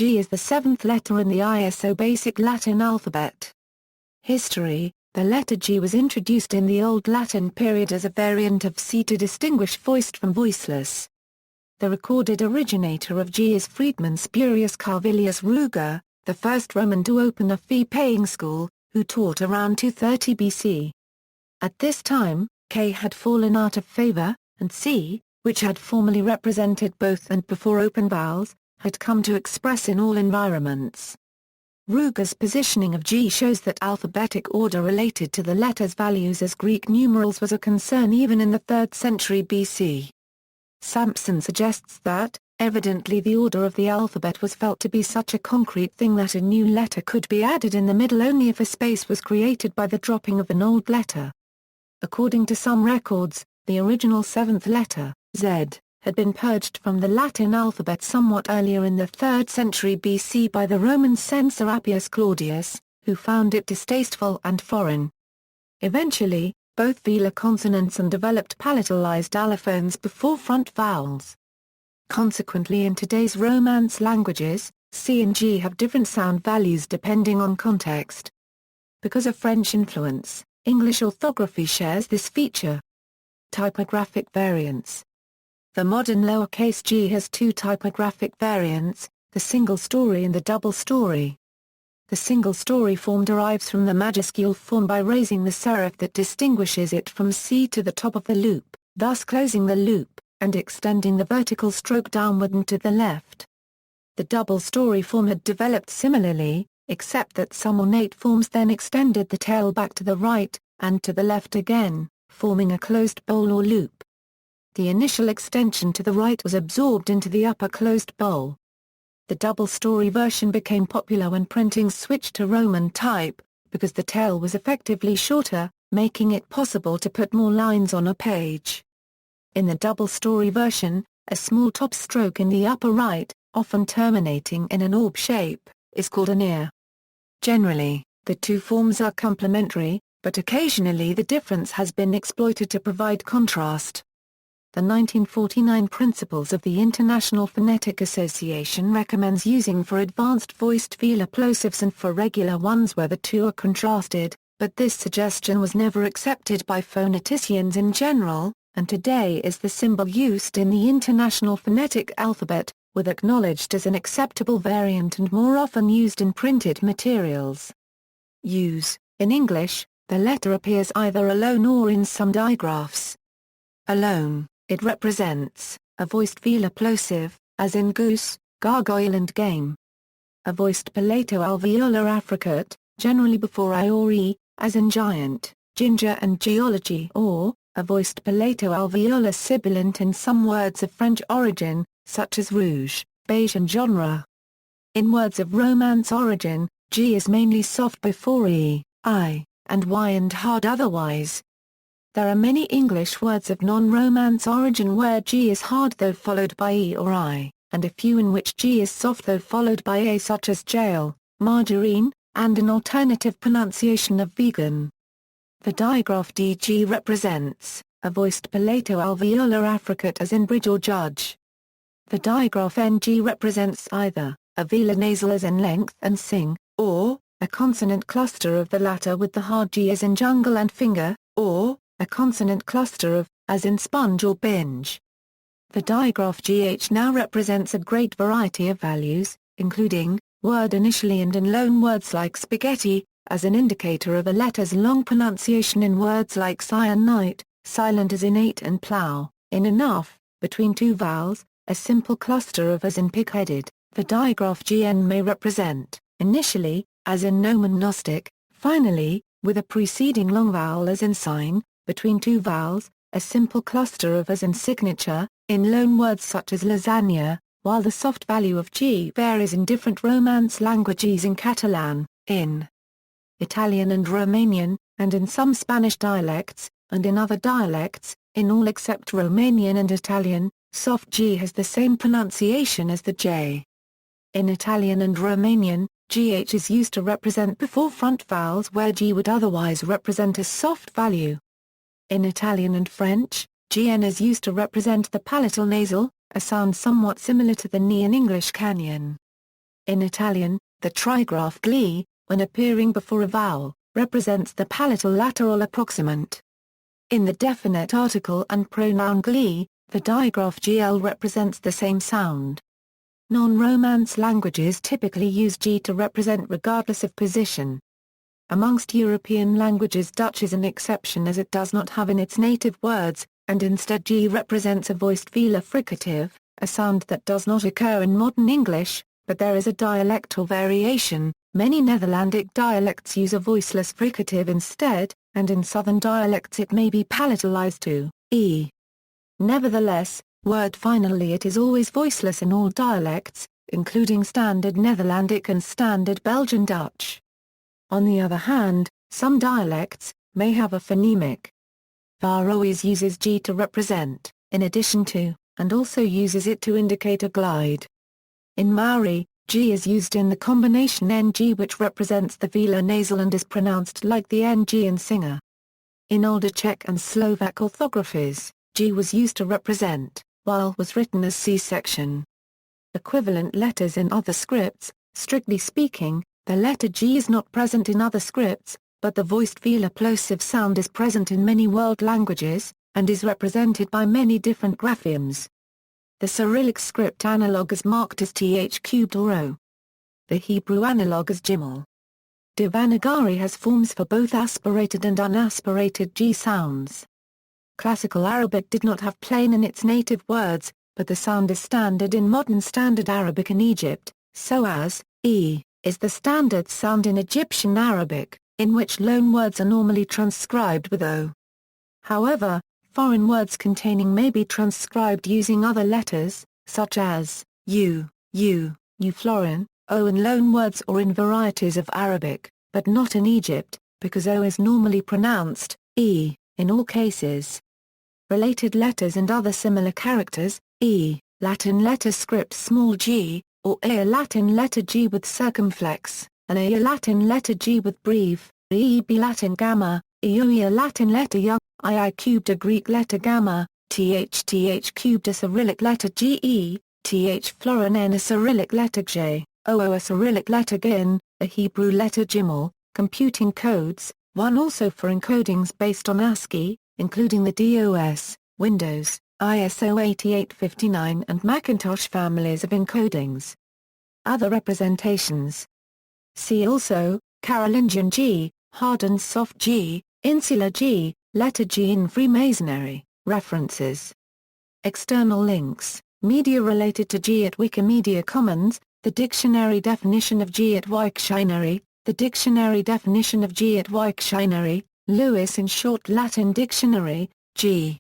G is the seventh letter in the ISO Basic Latin alphabet. History: the letter G was introduced in the Old Latin period as a variant of C to distinguish voiced from voiceless. The recorded originator of G is Freedman Spurius Carvilius Ruger, the first Roman to open a fee-paying school, who taught around 230 BC. At this time, K had fallen out of favor, and C, which had formerly represented both and before open vowels, had come to express in all environments. Ruger's positioning of G shows that alphabetic order related to the letter's values as Greek numerals was a concern even in the 3rd century BC. Sampson suggests that, evidently the order of the alphabet was felt to be such a concrete thing that a new letter could be added in the middle only if a space was created by the dropping of an old letter. According to some records, the original 7th letter, Z, had been purged from the Latin alphabet somewhat earlier in the 3rd century BC by the Roman censor Appius Claudius, who found it distasteful and foreign. Eventually, both velar consonants and developed palatalized allophones before front vowels. Consequently, in today's Romance languages, C and G have different sound values depending on context. Because of French influence, English orthography shares this feature. Typographic variants. The modern lowercase g has two typographic variants, the single story and the double story. The single story form derives from the majuscule form by raising the serif that distinguishes it from C to the top of the loop, thus closing the loop, and extending the vertical stroke downward and to the left. The double story form had developed similarly, except that some ornate forms then extended the tail back to the right, and to the left again, forming a closed bowl or loop. The initial extension to the right was absorbed into the upper closed bowl. The double-story version became popular when printing switched to Roman type, because the tail was effectively shorter, making it possible to put more lines on a page. In the double-story version, a small top stroke in the upper right, often terminating in an orb shape, is called an ear. Generally, the two forms are complementary, but occasionally the difference has been exploited to provide contrast. The 1949 Principles of the International Phonetic Association recommends using for advanced voiced velar plosives and for regular ones where the two are contrasted, but this suggestion was never accepted by phoneticians in general, and today is the symbol used in the International Phonetic Alphabet, with acknowledged as an acceptable variant and more often used in printed materials. Use: in English, the letter appears either alone or in some digraphs. Alone, it represents a voiced velar plosive, as in goose, gargoyle and game. A voiced palato-alveolar affricate, generally before I or E, as in giant, ginger and geology, or a voiced palato-alveolar sibilant in some words of French origin, such as rouge, beige and genre. In words of Romance origin, G is mainly soft before E, I, and Y and hard otherwise. There are many English words of non-Romance origin where G is hard though followed by E or I, and a few in which G is soft though followed by A such as jail, margarine, and an alternative pronunciation of vegan. The digraph DG represents a voiced palato-alveolar affricate as in bridge or judge. The digraph NG represents either a velar nasal as in length and sing, or a consonant cluster of the latter with the hard G as in jungle and finger, or a consonant cluster of, as in sponge or binge. The digraph GH now represents a great variety of values, including word initially and in loan words like spaghetti, as an indicator of a letter's long pronunciation in words like cyanide, silent as in ate and plow, in enough, between two vowels, a simple cluster of as in pig-headed. The digraph GN may represent, initially, as in nomen gnostic, finally, with a preceding long vowel as in sign, between two vowels, a simple cluster of as in signature, in loan words such as lasagna, while the soft value of G varies in different Romance languages in Catalan, in Italian and Romanian, and in some Spanish dialects, and in other dialects, in all except Romanian and Italian, soft G has the same pronunciation as the J. In Italian and Romanian, GH is used to represent before front vowels where G would otherwise represent a soft value. In Italian and French, GN is used to represent the palatal nasal, a sound somewhat similar to the Ni in English canyon. In Italian, the trigraph ʻdʒiː, when appearing before a vowel, represents the palatal lateral approximant. In the definite article and pronoun ʻgli, the digraph gl represents the same sound. Non-Romance languages typically use g to represent regardless of position. Amongst European languages Dutch is an exception as it does not have in its native words, and instead g represents a voiced velar fricative, a sound that does not occur in modern English, but there is a dialectal variation. Many Netherlandic dialects use a voiceless fricative instead, and in southern dialects it may be palatalized to e. Nevertheless, word finally it is always voiceless in all dialects, including Standard Netherlandic and Standard Belgian Dutch. On the other hand, some dialects may have a phonemic. Faroese uses g to represent, in addition to, and also uses it to indicate a glide. In Maori, g is used in the combination ng which represents the velar nasal and is pronounced like the ng in singer. In older Czech and Slovak orthographies, g was used to represent, while was written as c-section. Equivalent letters in other scripts. Strictly speaking, the letter g is not present in other scripts, but the voiced velar plosive sound is present in many world languages, and is represented by many different graphemes. The Cyrillic script analog is marked as th³ or o. The Hebrew analog is ģimel. Devanagari has forms for both aspirated and unaspirated g sounds. Classical Arabic did not have plain in its native words, but the sound is standard in modern Standard Arabic in Egypt, so as e is the standard sound in Egyptian Arabic, in which loan words are normally transcribed with o. However, foreign words containing may be transcribed using other letters, such as u, florin, o in loan words or in varieties of Arabic, but not in Egypt, because o is normally pronounced e in all cases. Related letters and other similar characters, e, Latin letter script small g, or a Latin letter g with circumflex, and a Latin letter g with breve, b Latin gamma, a Latin letter young, ii³ a Greek letter gamma, th³ a Cyrillic letter ge, th florin n a Cyrillic letter j, oo a Cyrillic letter gin, a Hebrew letter ģimel. Computing codes, one also for encodings based on ASCII, including the DOS, Windows, ISO 8859 and Macintosh families of encodings. Other representations. See also, Carolingian G, hardened soft G, insular G, letter G in Freemasonry. References. External links, media related to G at Wikimedia Commons, the dictionary definition of G at Wiktionary, the dictionary definition of G at Wiktionary, Lewis in Short Latin Dictionary, G.